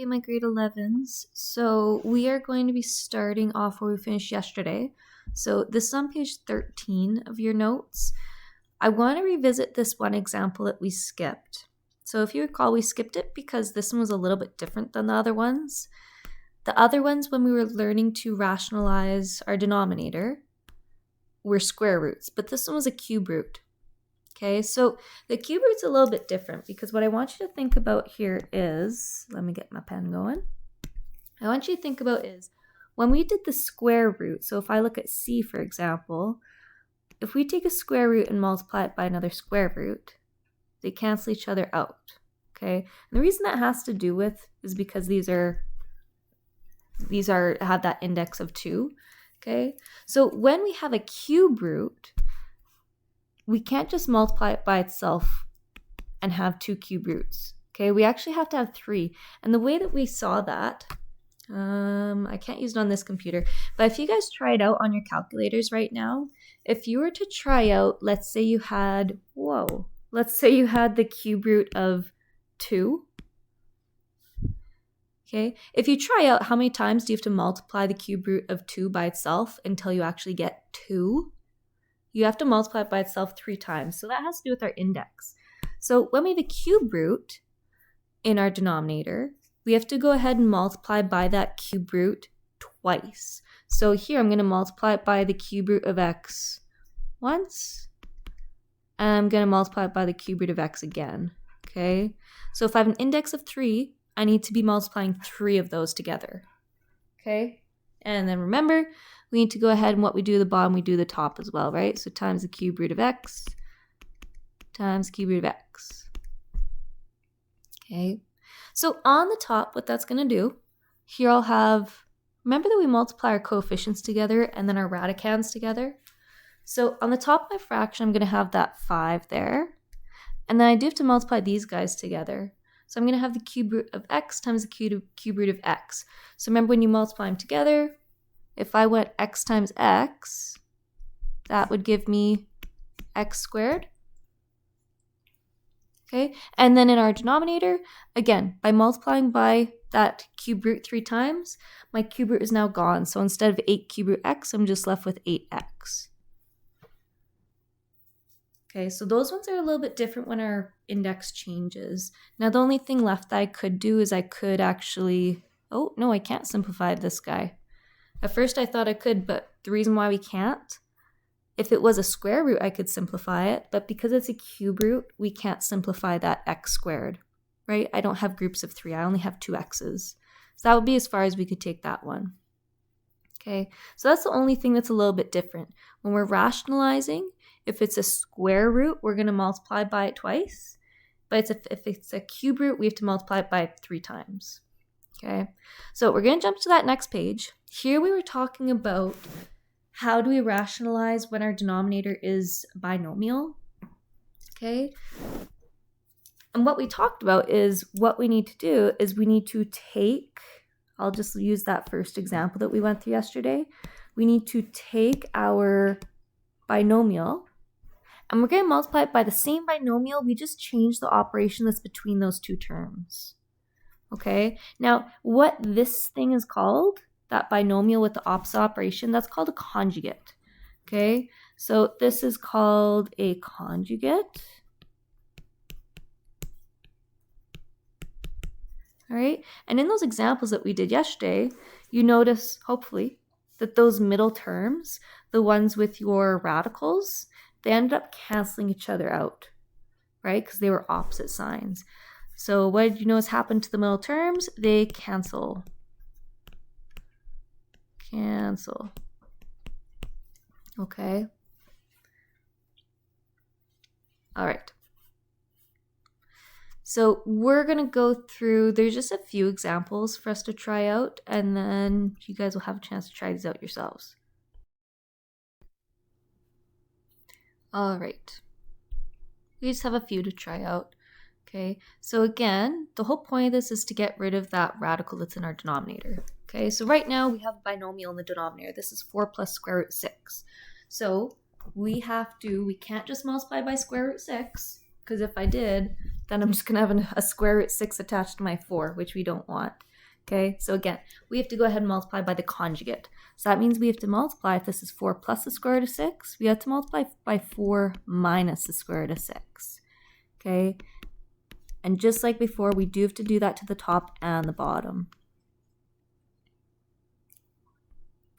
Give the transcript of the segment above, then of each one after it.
Okay, my grade 11s. So we are going to be starting off where we finished yesterday. So this is on page 13 of your notes. I want to revisit this one example that we skipped. So if you recall, we skipped it because this one was a little bit different than the other ones. The other ones, when we were learning to rationalize our denominator, were square roots, but this one was a cube root. Okay, so the cube root's a little bit different because what I want you to think about here is, let me get my pen going. I want you to think about is, when we did the square root, so if I look at C, for example, if we take a square root and multiply it by another square root, they cancel each other out, okay? And the reason that has to do with is because these have that index of 2, okay? So when we have a cube root, we can't just multiply it by itself and have 2 cube roots, okay? We actually have to have 3. And the way that we saw that, I can't use it on this computer, but if you guys try it out on your calculators right now, if you were to try out, let's say you had the cube root of 2, okay? If you try out how many times do you have to multiply the cube root of 2 by itself until you actually get 2, you have to multiply it by itself 3 times. So that has to do with our index. So when we have a cube root in our denominator, we have to go ahead and multiply by that cube root twice. So here I'm going to multiply it by the cube root of x once, and I'm going to multiply it by the cube root of x again, okay? So if I have an index of 3, I need to be multiplying 3 of those together, okay? And then remember, we need to go ahead and what we do at the bottom, we do the top as well, right? So times the cube root of x times cube root of x, okay? So on the top, what that's going to do, here I'll have, remember that we multiply our coefficients together and then our radicands together? So on the top of my fraction, I'm going to have that 5 there. And then I do have to multiply these guys together. So I'm going to have the cube root of x times the cube root of x. So remember when you multiply them together, if I went x times x, that would give me x squared. Okay, and then in our denominator, again, by multiplying by that cube root 3 times, my cube root is now gone. So instead of 8 cube root x, I'm just left with 8x. Okay, so those ones are a little bit different when our index changes. Now the only thing left that I could do is I could actually, oh no, I can't simplify this guy. At first I thought I could, but the reason why we can't, if it was a square root, I could simplify it, but because it's a cube root, we can't simplify that x squared, right? I don't have groups of 3, I only have 2 x's. So that would be as far as we could take that one. Okay, so that's the only thing that's a little bit different. When we're rationalizing, if it's a square root, we're going to multiply by it twice, but if it's a cube root, we have to multiply it by 3 times. Okay, so we're going to jump to that next page. Here we were talking about how do we rationalize when our denominator is binomial, okay? And what we talked about is what we need to do is we need to take, I'll just use that first example that we went through yesterday. We need to take our binomial and we're going to multiply it by the same binomial. We just change the operation that's between those 2 terms, okay? Now, what this thing is called, that binomial with the opposite operation, that's called a conjugate, okay? So this is called a conjugate, all right? And in those examples that we did yesterday, you notice, hopefully, that those middle terms, the ones with your radicals, they ended up canceling each other out, right? Because they were opposite signs. So what did you notice happened to the middle terms? They cancel. Okay. All right. So we're going to go through, there's just a few examples for us to try out, and then you guys will have a chance to try these out yourselves. All right. We just have a few to try out. Okay, so again, the whole point of this is to get rid of that radical that's in our denominator. Okay, so right now we have a binomial in the denominator. This is 4 plus square root 6. So we can't just multiply by square root 6, because if I did, then I'm just going to have a square root 6 attached to my 4, which we don't want. Okay, so again, we have to go ahead and multiply by the conjugate. So that means we have to multiply, if this is 4 plus the square root of 6, we have to multiply by 4 minus the square root of 6. Okay, and just like before, we do have to do that to the top and the bottom.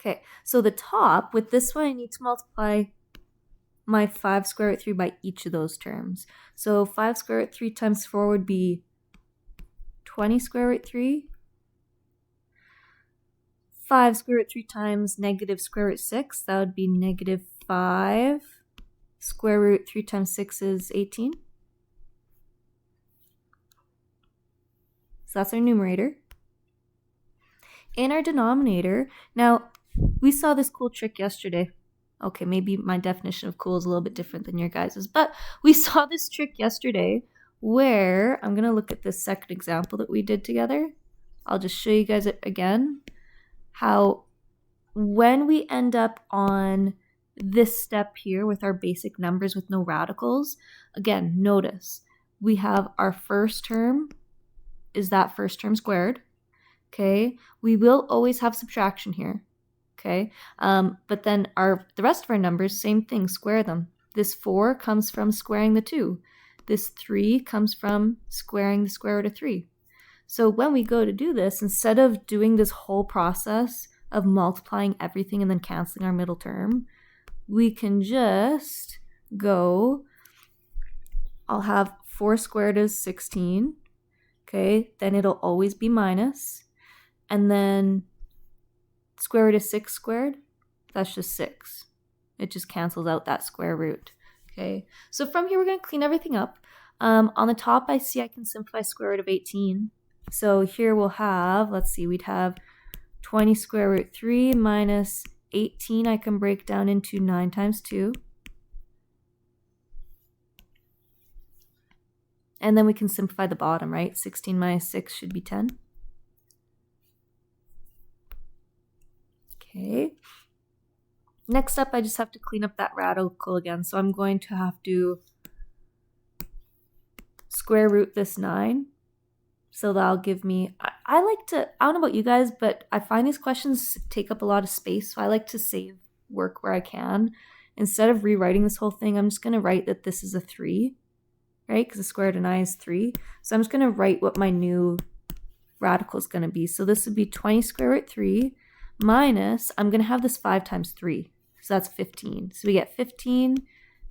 Okay, so the top, with this one, I need to multiply my 5 square root 3 by each of those terms. So 5 square root 3 times 4 would be 20 square root 3. 5 square root 3 times negative square root 6, that would be negative 5. Square root 3 times 6 is 18. So that's our numerator. In our denominator, now we saw this cool trick yesterday. Okay, maybe my definition of cool is a little bit different than your guys's, but we saw this trick yesterday where, I'm going to look at this second example that we did together. I'll just show you guys it again. How when we end up on this step here with our basic numbers with no radicals, again, notice we have our first term is that first term squared. Okay, we will always have subtraction here. Okay, but then the rest of our numbers, same thing, square them. This 4 comes from squaring the 2. This 3 comes from squaring the square root of 3. So when we go to do this, instead of doing this whole process of multiplying everything and then canceling our middle term, we can just go, I'll have 4 squared is 16. Okay, then it'll always be minus. And then square root of 6 squared, that's just 6. It just cancels out that square root. Okay, so from here we're going to clean everything up. On the top, I see I can simplify square root of 18. So here we'll have, let's see, we'd have 20 square root 3 minus 18. I can break down into 9 times 2. And then we can simplify the bottom, right? 16 minus 6 should be 10. Okay. Next up, I just have to clean up that radical again. So I'm going to have to square root this 9. So that'll give me, I like to, I don't know about you guys, but I find these questions take up a lot of space. So I like to save work where I can. Instead of rewriting this whole thing, I'm just going to write that this is a 3, right? Because the square root of 9 is 3. So I'm just going to write what my new radical is going to be. So this would be 20 square root 3 minus, I'm going to have this 5 times 3. So that's 15. So we get 15,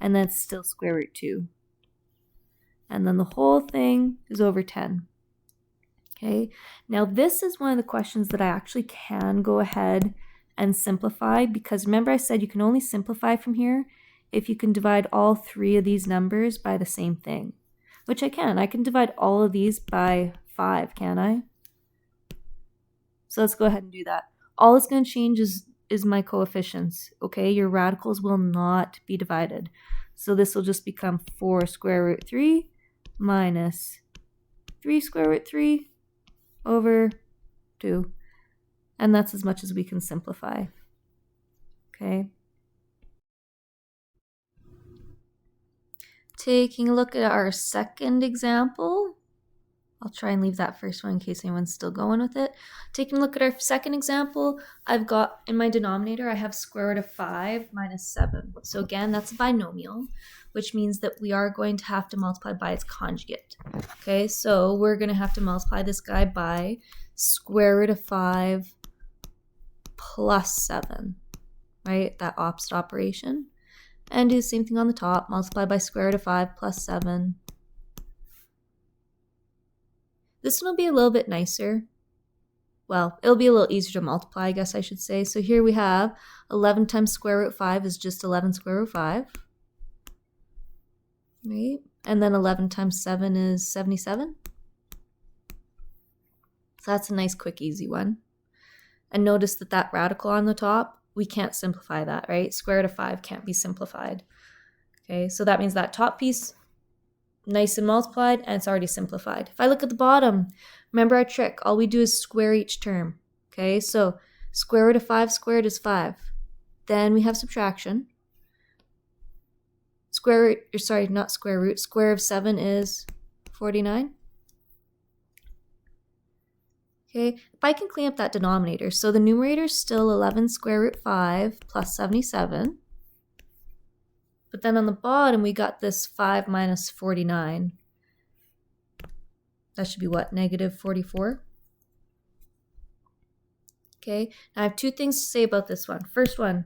and then it's still square root 2. And then the whole thing is over 10. Okay, now this is one of the questions that I actually can go ahead and simplify, because remember I said you can only simplify from here if you can divide all 3 of these numbers by the same thing, which I can. I can divide all of these by 5, can I? So let's go ahead and do that. All it's going to change is my coefficients, okay? Your radicals will not be divided. So this will just become 4 square root 3 minus 3 square root 3 over 2. And that's as much as we can simplify. Okay. Taking a look at our second example. I'll try and leave that first one in case anyone's still going with it. Taking a look at our second example, I've got in my denominator, I have square root of 5 minus 7. So again, that's a binomial, which means that we are going to have to multiply by its conjugate. Okay, so we're going to have to multiply this guy by square root of 5 plus 7, right? That opposite operation. And do the same thing on the top, multiply by square root of 5 plus 7. This one will be a little bit nicer. Well, it'll be a little easier to multiply, I guess I should say. So here we have 11 times square root 5 is just 11 square root 5. Right? And then 11 times 7 is 77. So that's a nice, quick, easy one. And notice that that radical on the top, we can't simplify that, right? Square root of 5 can't be simplified. Okay, so that means that top piece, nice and multiplied, and it's already simplified. If I look at the bottom, remember our trick. All we do is square each term. Okay, so square root of 5 squared is 5. Then we have subtraction. Square root, or sorry, not square root, square of 7 is 49. Okay, if I can clean up that denominator, so the numerator is still 11 square root 5 plus 77. But then on the bottom, we got this 5 minus 49. That should be what, negative 44? Okay, now I have two things to say about this one. First one,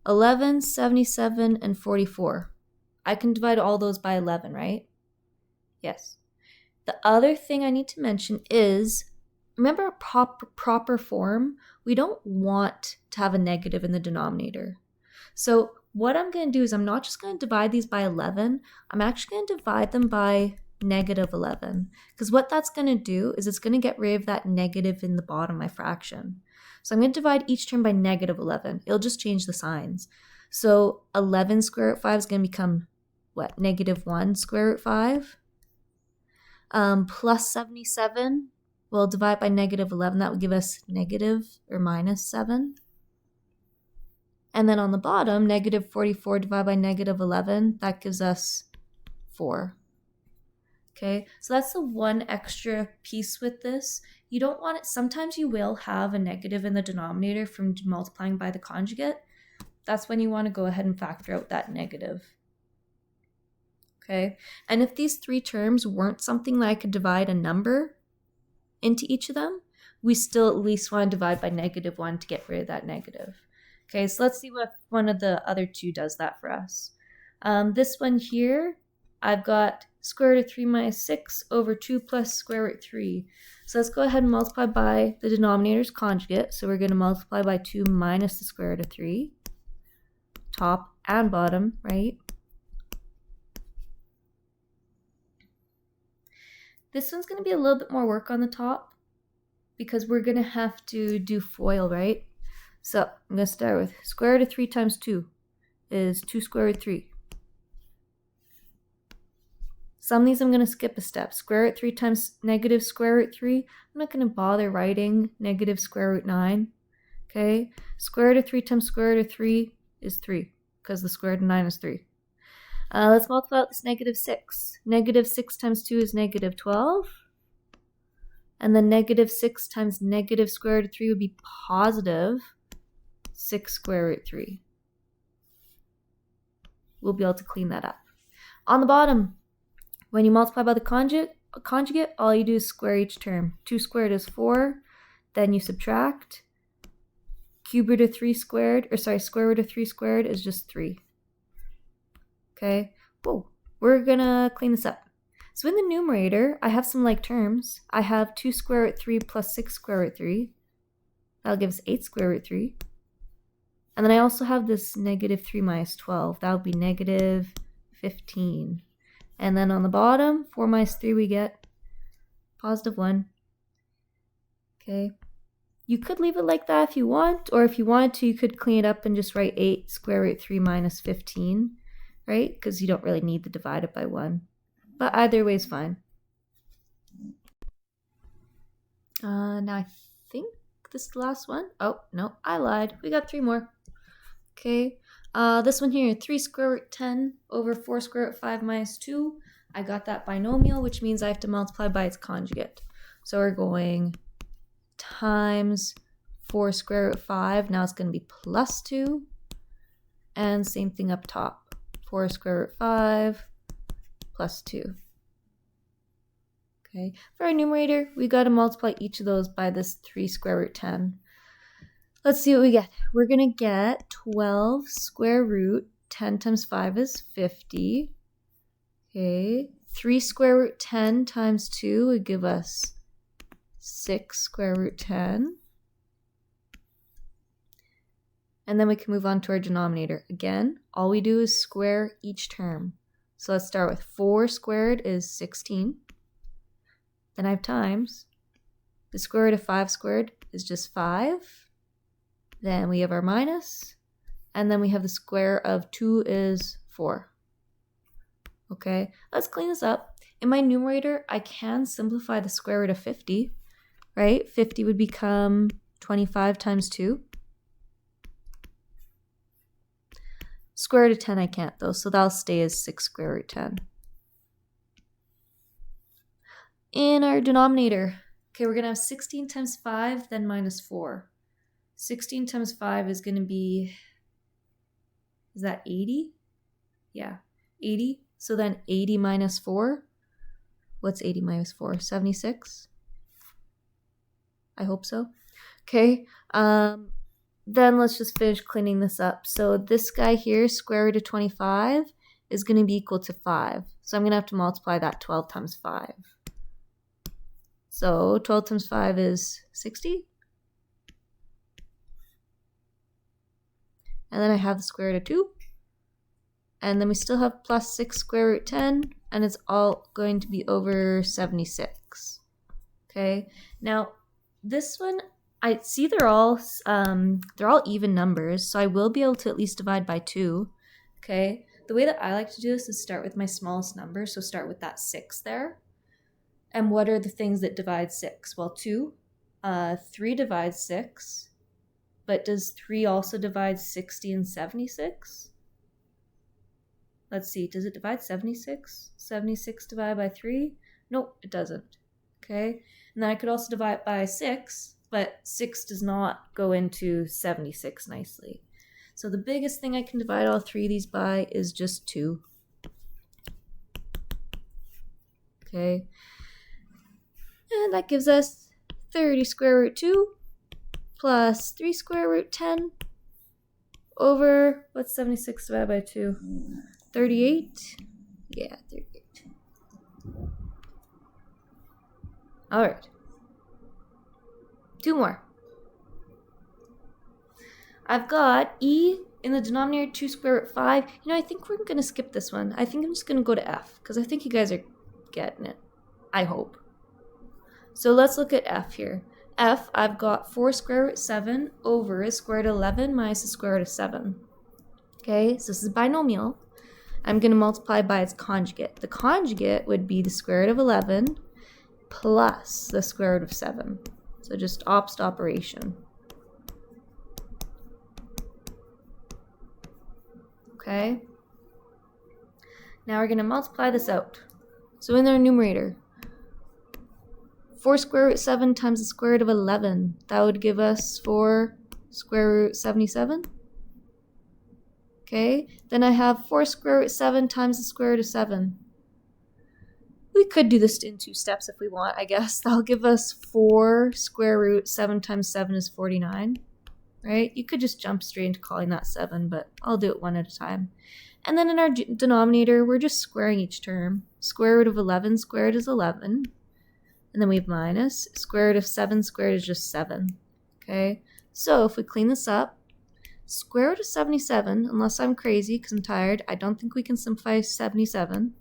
11, 77, and 44. I can divide all those by 11, right? Yes. The other thing I need to mention is, remember proper form, we don't want to have a negative in the denominator. So what I'm going to do is I'm not just going to divide these by 11, I'm actually going to divide them by negative 11. Because what that's going to do is it's going to get rid of that negative in the bottom of my fraction. So I'm going to divide each term by negative 11. It'll just change the signs. So 11 square root 5 is going to become, what, negative 1 square root 5? Plus 77, we'll divide by negative 11. That would give us negative or minus 7. And then on the bottom, negative 44 divided by negative 11, that gives us 4. Okay, so that's the one extra piece with this. You don't want it, sometimes you will have a negative in the denominator from multiplying by the conjugate. That's when you want to go ahead and factor out that negative. Okay, and if these three terms weren't something that I could divide a number into each of them, we still at least want to divide by negative 1 to get rid of that negative. Okay, so let's see what one of the other two does that for us. This one here, I've got square root of 3 minus 6 over 2 plus square root 3. So let's go ahead and multiply by the denominator's conjugate. So we're going to multiply by 2 minus the square root of 3, top and bottom, right? This one's going to be a little bit more work on the top because we're going to have to do FOIL, right? So I'm going to start with square root of 3 times 2 is 2 square root 3. Some of these I'm going to skip a step. Square root 3 times negative square root 3. I'm not going to bother writing negative square root 9. Okay? Square root of 3 times square root of 3 is 3 because the square root of 9 is 3. Let's multiply out this negative 6. Negative 6 times 2 is negative 12. And then negative 6 times negative square root of 3 would be positive 6 square root 3. We'll be able to clean that up. On the bottom, when you multiply by the conjugate, all you do is square each term. 2 squared is 4. Then you subtract. Cube root of 3 squared, square root of 3 squared is just 3. Okay, whoa, we're gonna clean this up. So in the numerator, I have some like terms. I have 2 square root 3 plus 6 square root 3. That'll give us 8 square root 3. And then I also have this negative 3 minus 12. That would be negative 15. And then on the bottom, 4 minus 3, we get positive 1. Okay. You could leave it like that if you want, or if you wanted to, you could clean it up and just write 8 square root 3 minus 15, right? Because you don't really need to divide it by 1. But either way is fine. Now I think this is the last one. Oh, no, I lied. We got 3 more. Okay. This one here, 3 square root 10 over 4 square root 5 minus 2. I got that binomial, which means I have to multiply by its conjugate. So we're going times 4 square root 5. Now it's going to be plus 2. And same thing up top. 4 square root 5 plus 2. Okay. For our numerator, we got to multiply each of those by this 3 square root 10. Let's see what we get. We're going to get 12 square root 10 times 5 is 50. Okay. 3 square root 10 times 2 would give us 6 square root 10. And then we can move on to our denominator. Again, all we do is square each term. So let's start with 4 squared is 16. Then I have times. The square root of 5 squared is just 5. Then we have our minus, and then we have the square of 2 is 4. Okay, let's clean this up. In my numerator, I can simplify the square root of 50, right? 50 would become 25 times 2. Square root of 10 I can't though, so that'll stay as 6 square root 10. In our denominator, Okay, we're going to have 16 times 5, then minus 4. 16 times 5 is going to be, is that 80? Yeah, 80. So then 80 minus 4. What's 80 minus 4? 76? I hope so. Okay, then let's just finish cleaning this up. So this guy here, square root of 25, is going to be equal to 5. So I'm going to have to multiply that 12 times 5. So 12 times 5 is 60. And then I have the square root of 2. And then we still have plus 6 square root 10. And it's all going to be over 76. Okay. Now, this one, I see they're all even numbers. So I will be able to at least divide by 2. Okay. The way that I like to do this is start with my smallest number. So start with that 6 there. And what are the things that divide 6? Well, 2. 3 divides 6. But does 3 also divide 60 and 76? Let's see. Does it divide 76? 76 divided by 3? Nope, it doesn't. Okay. And then I could also divide by 6. But 6 does not go into 76 nicely. So the biggest thing I can divide all 3 of these by is just 2. Okay. And that gives us 30 square root 2 plus 3 square root 10 over, what's 76 divided by 2? 38? Yeah, 38. All right. 2 more. I've got e in the denominator 2 square root 5. You know, I think we're going to skip this one. I think I'm just going to go to f because I think you guys are getting it. I hope. So let's look at f here. F, I've got 4 square root 7 over square root 11 minus the square root of 7. Okay, so this is binomial. I'm going to multiply by its conjugate. The conjugate would be the square root of 11 plus the square root of 7. So just opposite operation. Okay. Now we're going to multiply this out. So in our numerator, 4 square root 7 times the square root of 11. That would give us 4 square root 77. Okay, then I have 4 square root 7 times the square root of 7. We could do this in 2 steps if we want, I guess. That'll give us 4 square root 7 times 7 is 49. Right? You could just jump straight into calling that 7, but I'll do it one at a time. And then in our denominator, we're just squaring each term. Square root of 11 squared is 11. And then we have minus. Square root of 7 squared is just 7. Okay, so if we clean this up, square root of 77, unless I'm crazy because I'm tired, I don't think we can simplify 77.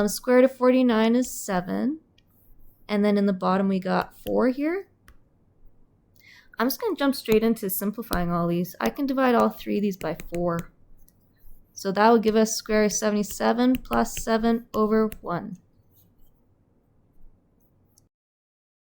Square root of 49 is 7. And then in the bottom we got 4 here. I'm just going to jump straight into simplifying all these. I can divide all 3 of these by 4. So that would give us square root of 77 plus 7 over 1.